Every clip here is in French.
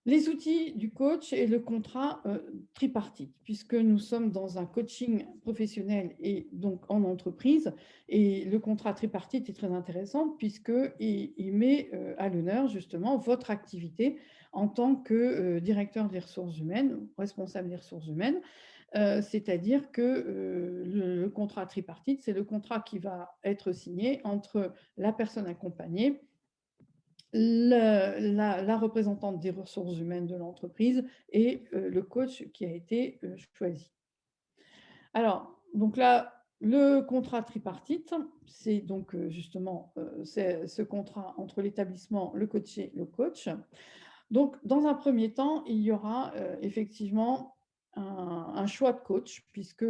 Les outils du coach et le contrat tripartite, puisque nous sommes dans un coaching professionnel et donc en entreprise. Et le contrat tripartite est très intéressant puisqu'il met à l'honneur justement votre activité en tant que directeur des ressources humaines, responsable des ressources humaines. C'est-à-dire que le contrat tripartite, c'est le contrat qui va être signé entre la personne accompagnée, la représentante des ressources humaines de l'entreprise et le coach qui a été choisi. Alors, donc là, le contrat tripartite, c'est donc justement c'est ce contrat entre l'établissement, le coaché, le coach. Donc, dans un premier temps, il y aura effectivement un choix de coach, puisque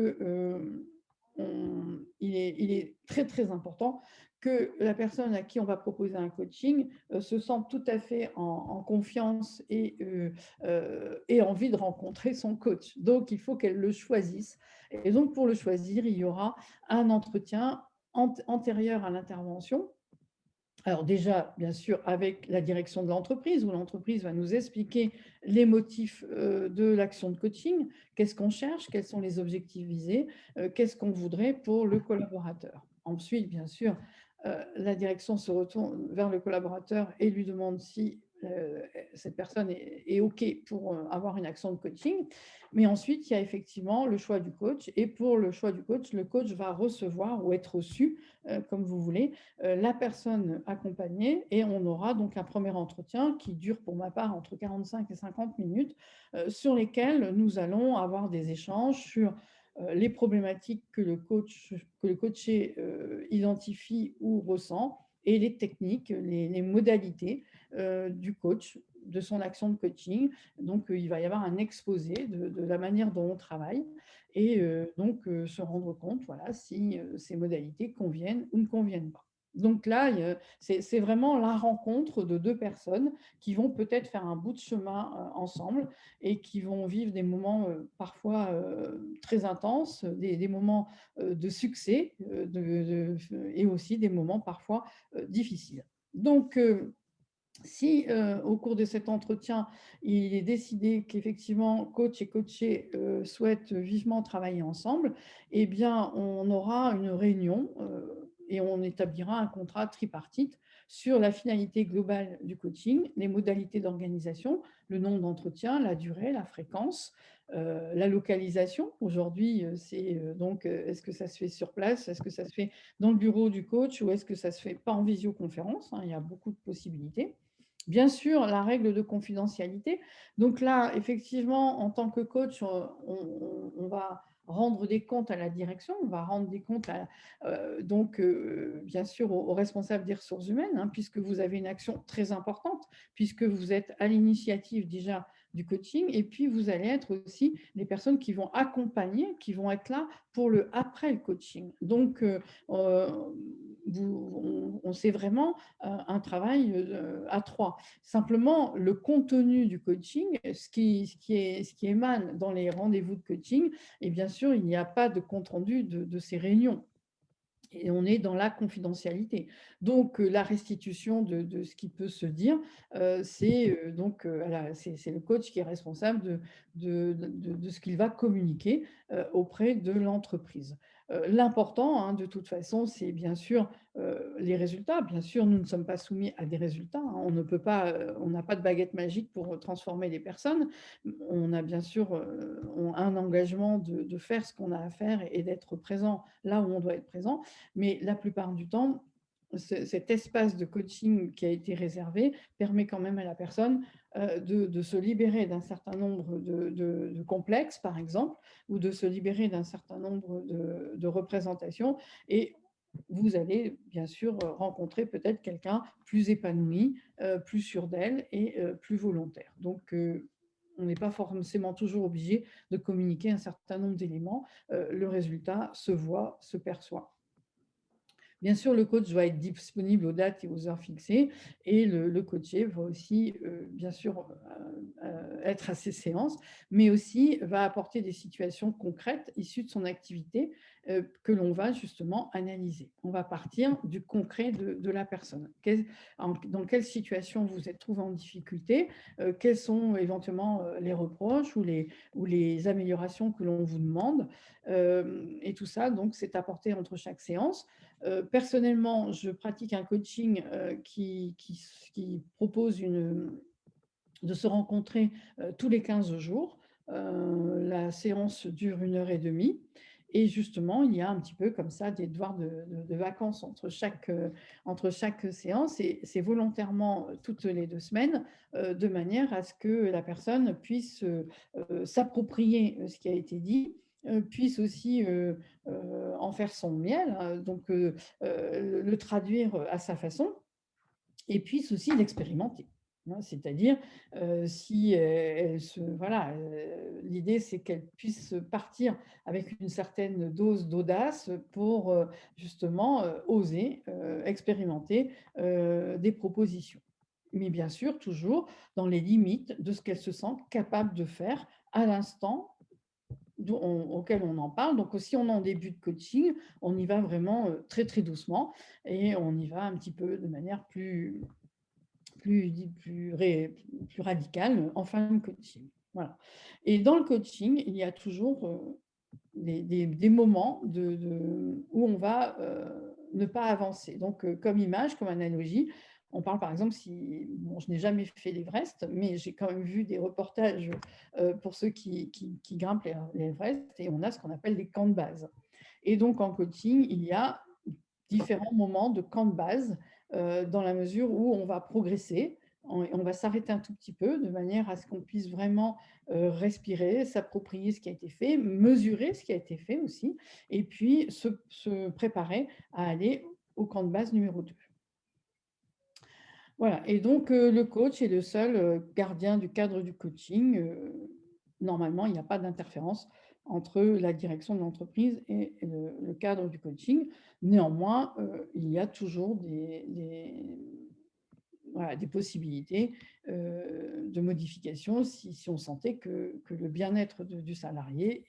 il est très, très important que la personne à qui on va proposer un coaching se sente tout à fait en confiance et envie de rencontrer son coach. Donc, il faut qu'elle le choisisse. Et donc, pour le choisir, il y aura un entretien antérieur à l'intervention. Alors déjà, bien sûr, avec la direction de l'entreprise, où l'entreprise va nous expliquer les motifs de l'action de coaching, qu'est-ce qu'on cherche, quels sont les objectifs visés, qu'est-ce qu'on voudrait pour le collaborateur. Ensuite, bien sûr, la direction se retourne vers le collaborateur et lui demande si cette personne est OK pour avoir une action de coaching. Mais ensuite, il y a effectivement le choix du coach. Et pour le choix du coach, le coach va recevoir ou être reçu, comme vous voulez, la personne accompagnée et on aura donc un premier entretien qui dure pour ma part entre 45 et 50 minutes sur lesquels nous allons avoir des échanges sur les problématiques que le coaché identifie ou ressent et les techniques, les modalités du coach, de son action de coaching. Donc, il va y avoir un exposé de la manière dont on travaille et donc se rendre compte voilà, si ces modalités conviennent ou ne conviennent pas. Donc là, c'est vraiment la rencontre de deux personnes qui vont peut-être faire un bout de chemin ensemble et qui vont vivre des moments parfois très intenses, des moments de succès et aussi des moments parfois difficiles. Donc, si au cours de cet entretien, il est décidé qu'effectivement coach et coaché souhaitent vivement travailler ensemble, eh bien, on aura une réunion et on établira un contrat tripartite sur la finalité globale du coaching, les modalités d'organisation, le nombre d'entretiens, la durée, la fréquence, la localisation. Aujourd'hui, c'est donc est-ce que ça se fait sur place, est-ce que ça se fait dans le bureau du coach ou est-ce que ça se fait pas en visioconférence, hein, il y a beaucoup de possibilités. Bien sûr, la règle de confidentialité. Donc là, effectivement, en tant que coach, on va rendre des comptes à la direction, on va rendre des comptes donc, bien sûr, aux responsables des ressources humaines, hein, puisque vous avez une action très importante, puisque vous êtes à l'initiative déjà du coaching, et puis vous allez être aussi les personnes qui vont accompagner, qui vont être là pour le après le coaching. Donc, euh, on sait vraiment un travail à trois. Simplement, le contenu du coaching, ce qui émane dans les rendez-vous de coaching, et bien sûr, il n'y a pas de compte-rendu de ces réunions. Et on est dans la confidentialité. Donc, la restitution de ce qui peut se dire, c'est donc c'est le coach qui est responsable de ce qu'il va communiquer auprès de l'entreprise. L'important, hein, de toute façon, c'est bien sûr les résultats. Bien sûr, nous ne sommes pas soumis à des résultats, hein. On ne peut pas, on n'a pas de baguette magique pour transformer les personnes. On a bien sûr un engagement de faire ce qu'on a à faire et d'être présent là où on doit être présent. Mais la plupart du temps, cet espace de coaching qui a été réservé permet quand même à la personne de se libérer d'un certain nombre de complexes, par exemple, ou de se libérer d'un certain nombre de représentations. Et vous allez bien sûr rencontrer peut-être quelqu'un plus épanoui, plus sûr d'elle et plus volontaire. Donc, on n'est pas forcément toujours obligé de communiquer un certain nombre d'éléments. Le résultat se voit, se perçoit. Bien sûr, le coach doit être disponible aux dates et aux heures fixées et le coaché va aussi, bien sûr, être à ses séances, mais aussi va apporter des situations concrètes issues de son activité que l'on va justement analyser. On va partir du concret de la personne. Dans quelle situation vous êtes trouvé en difficulté, quels sont éventuellement les reproches ou les améliorations que l'on vous demande. Et tout ça, donc, c'est apporté entre chaque séance. Personnellement, je pratique un coaching qui propose de se rencontrer tous les 15 jours. La séance dure 1 heure et demie. Et justement, il y a un petit peu comme ça des devoirs de vacances entre chaque séance. Et c'est volontairement toutes les 2 semaines, de manière à ce que la personne puisse s'approprier ce qui a été dit, puisse aussi en faire son miel, hein, donc le traduire à sa façon, et puisse aussi l'expérimenter. Hein. C'est-à-dire, si voilà, l'idée c'est qu'elle puisse partir avec une certaine dose d'audace pour justement oser expérimenter des propositions. Mais bien sûr, toujours dans les limites de ce qu'elle se sent capable de faire à l'instant auquel on en parle. Donc, si on est en début de coaching, on y va vraiment très, très doucement et on y va un petit peu de manière plus, plus, plus radicale en fin de coaching. Voilà. Et dans le coaching, il y a toujours des moments où on va ne pas avancer. Donc, comme image, comme analogie, on parle par exemple, bon, je n'ai jamais fait l'Everest, mais j'ai quand même vu des reportages pour ceux qui grimpent l'Everest, et on a ce qu'on appelle les camps de base. Et donc, en coaching, il y a différents moments de camp de base dans la mesure où on va progresser, on va s'arrêter un tout petit peu de manière à ce qu'on puisse vraiment respirer, s'approprier ce qui a été fait, mesurer ce qui a été fait aussi, et puis se préparer à aller au camp de base numéro 2. Voilà, et donc le coach est le seul gardien du cadre du coaching. Normalement, il n'y a pas d'interférence entre la direction de l'entreprise et le cadre du coaching. Néanmoins, il y a toujours voilà, des possibilités de modification si on sentait que le bien-être du salarié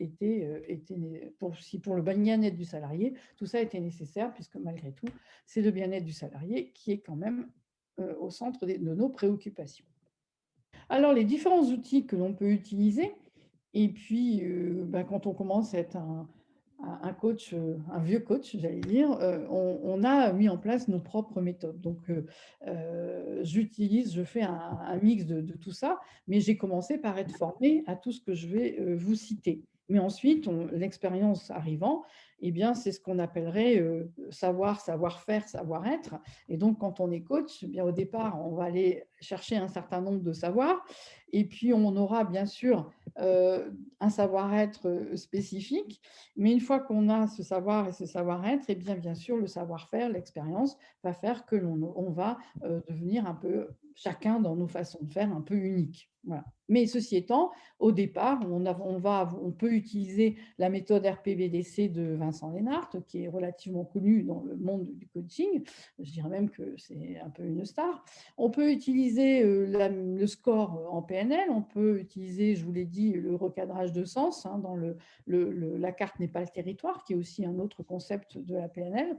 si pour le bien-être du salarié, tout ça était nécessaire, puisque malgré tout, c'est le bien-être du salarié qui est quand même au centre de nos préoccupations. Alors, les différents outils que l'on peut utiliser, et puis quand on commence à être un coach, un vieux coach, j'allais dire, on a mis en place nos propres méthodes. Donc, je fais un mix de tout ça, mais j'ai commencé par être formée à tout ce que je vais vous citer. Mais ensuite, l'expérience arrivant, eh bien, c'est ce qu'on appellerait savoir-faire, savoir-être. Et donc, quand on est coach, eh bien, au départ, on va aller chercher un certain nombre de savoirs. Et puis, on aura bien sûr un savoir-être spécifique. Mais une fois qu'on a ce savoir et ce savoir-être, eh bien sûr, le savoir-faire, l'expérience va faire que on va devenir un peu, chacun dans nos façons de faire, un peu unique. Voilà. Mais ceci étant, au départ, on peut utiliser la méthode RPVDC de Vincent Lennart, qui est relativement connue dans le monde du coaching. Je dirais même que c'est un peu une star. On peut utiliser le score en PNL, on peut utiliser, je vous l'ai dit, le recadrage de sens, hein, dans la carte n'est pas le territoire, qui est aussi un autre concept de la PNL.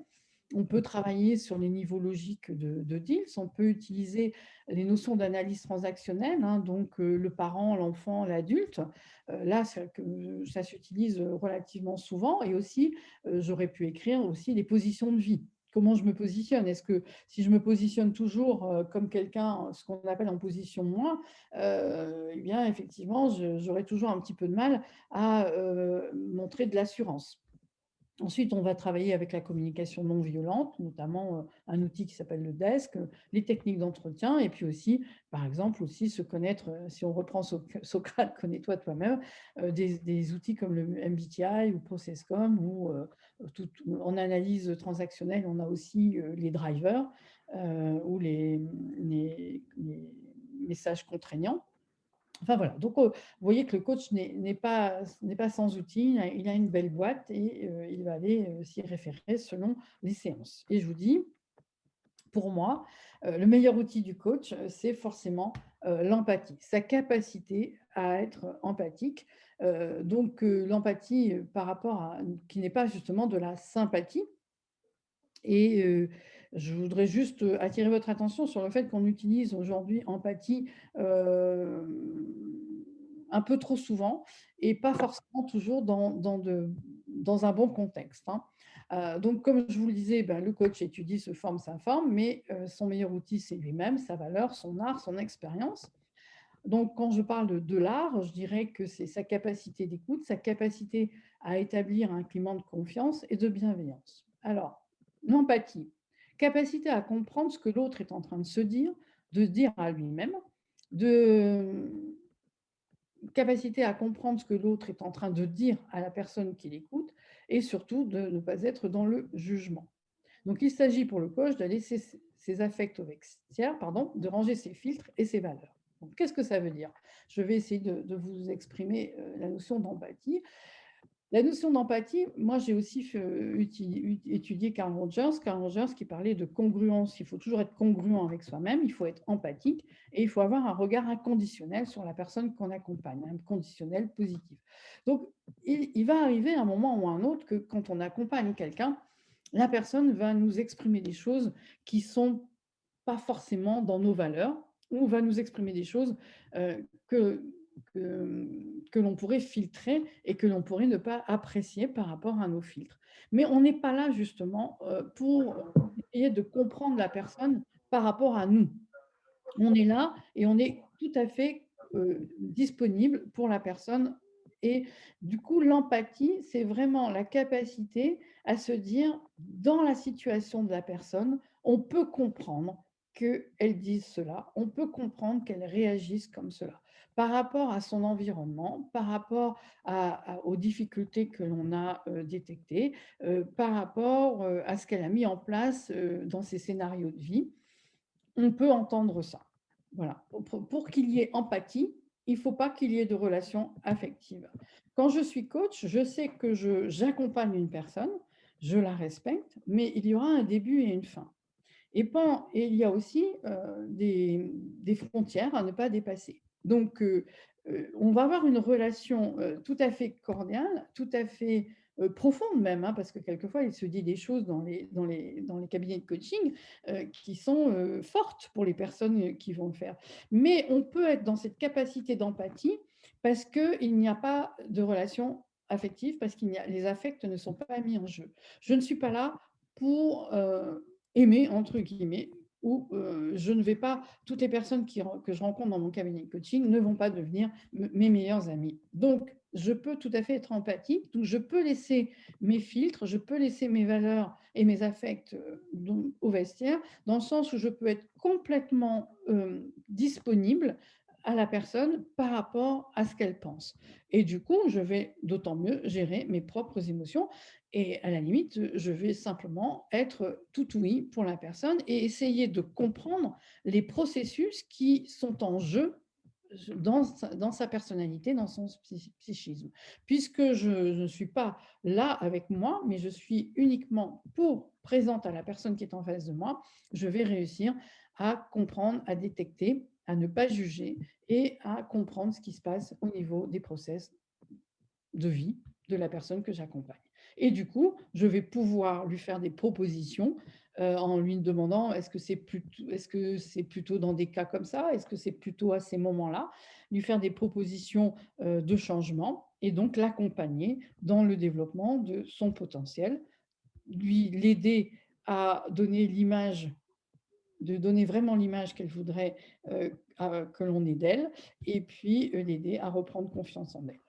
On peut travailler sur les niveaux logiques de deals, on peut utiliser les notions d'analyse transactionnelle, hein, donc le parent, l'enfant, l'adulte. Là, ça s'utilise relativement souvent, et aussi, j'aurais pu écrire aussi les positions de vie. Comment je me positionne? Est-ce que si je me positionne toujours comme quelqu'un, ce qu'on appelle en position moi, eh bien, effectivement, j'aurai toujours un petit peu de mal à montrer de l'assurance. Ensuite, on va travailler avec la communication non violente, notamment un outil qui s'appelle le DESC, les techniques d'entretien, et puis aussi, par exemple, aussi se connaître, si on reprend Socrate, connais-toi toi-même, des outils comme le MBTI ou ProcessCom, ou en analyse transactionnelle, on a aussi les drivers ou les messages contraignants. Enfin voilà, donc vous voyez que le coach n'est pas sans outils, il a une belle boîte, et il va aller s'y référer selon les séances. Et je vous dis, pour moi, le meilleur outil du coach, c'est forcément l'empathie, sa capacité à être empathique. L'empathie par rapport à qui n'est pas justement de la sympathie. Et je voudrais juste, attirer votre attention sur le fait qu'on utilise aujourd'hui empathie, hem, un peu trop souvent et pas forcément toujours dans un bon contexte, hein. Donc comme je vous le disais, ben, le coach étudie, se forme, s'informe, mais son meilleur outil, c'est lui-même, sa valeur, son art, son expérience. Donc quand je parle de l'art, je dirais que c'est sa capacité d'écoute, sa capacité à établir un climat de confiance et de bienveillance. Alors, l'empathie, capacité à comprendre ce que l'autre est en train de se dire à lui-même, de capacité à comprendre ce que l'autre est en train de dire à la personne qui l'écoute et surtout de ne pas être dans le jugement. Donc il s'agit pour le coach de laisser ses affects au vestiaire, pardon, de ranger ses filtres et ses valeurs. Donc qu'est-ce que ça veut dire? Je vais essayer de vous exprimer la notion d'empathie. La notion d'empathie, moi j'ai aussi étudié Carl Rogers. Carl Rogers qui parlait de congruence. Il faut toujours être congruent avec soi-même, il faut être empathique et il faut avoir un regard inconditionnel sur la personne qu'on accompagne, un conditionnel positif. Donc il va arriver un moment ou un autre que quand on accompagne quelqu'un, la personne va nous exprimer des choses qui sont pas forcément dans nos valeurs ou va nous exprimer des choses que, que l'on pourrait filtrer et que l'on pourrait ne pas apprécier par rapport à nos filtres. Mais on n'est pas là justement pour essayer de comprendre la personne par rapport à nous. On est là et on est tout à fait disponible pour la personne. Et du coup, l'empathie, c'est vraiment la capacité à se dire, dans la situation de la personne, on peut comprendre qu'elle dise cela, on peut comprendre qu'elle réagisse comme cela, par rapport à son environnement, par rapport aux difficultés que l'on a détectées, par rapport à ce qu'elle a mis en place dans ses scénarios de vie. On peut entendre ça. Voilà. Pour qu'il y ait empathie, il ne faut pas qu'il y ait de relation affective. Quand je suis coach, je sais que j'accompagne une personne, je la respecte, mais il y aura un début et une fin. Et il y a aussi des frontières à ne pas dépasser. Donc, on va avoir une relation tout à fait cordiale, tout à fait profonde même, hein, parce que quelquefois, il se dit des choses dans les cabinets de coaching qui sont fortes pour les personnes qui vont le faire. Mais on peut être dans cette capacité d'empathie parce qu'il n'y a pas de relation affective, parce que les affects ne sont pas mis en jeu. Je ne suis pas là pour aimer, entre guillemets, ou je ne vais pas, toutes les personnes que je rencontre dans mon cabinet de coaching ne vont pas devenir mes meilleurs amis. Donc, je peux tout à fait être empathique, donc je peux laisser mes filtres, je peux laisser mes valeurs et mes affects au vestiaire, dans le sens où je peux être complètement disponible à la personne par rapport à ce qu'elle pense. Et du coup, je vais d'autant mieux gérer mes propres émotions et à la limite, je vais simplement être tout oui pour la personne et essayer de comprendre les processus qui sont en jeu dans sa personnalité, dans son psychisme. Puisque je ne suis pas là avec moi, mais je suis uniquement présente à la personne qui est en face de moi, je vais réussir à comprendre, à détecter, à ne pas juger et à comprendre ce qui se passe au niveau des process de vie de la personne que j'accompagne. Et du coup, je vais pouvoir lui faire des propositions en lui demandant est-ce que c'est plutôt dans des cas comme ça? Est-ce que c'est plutôt à ces moments-là? Lui faire des propositions de changement et donc l'accompagner dans le développement de son potentiel, l'aider à donner l'image, de donner vraiment l'image qu'elle voudrait que l'on ait d'elle, et puis l'aider à reprendre confiance en elle.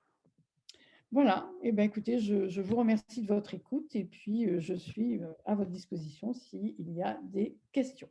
Voilà, et ben, écoutez, je vous remercie de votre écoute et puis, je suis à votre disposition s'il y a des questions.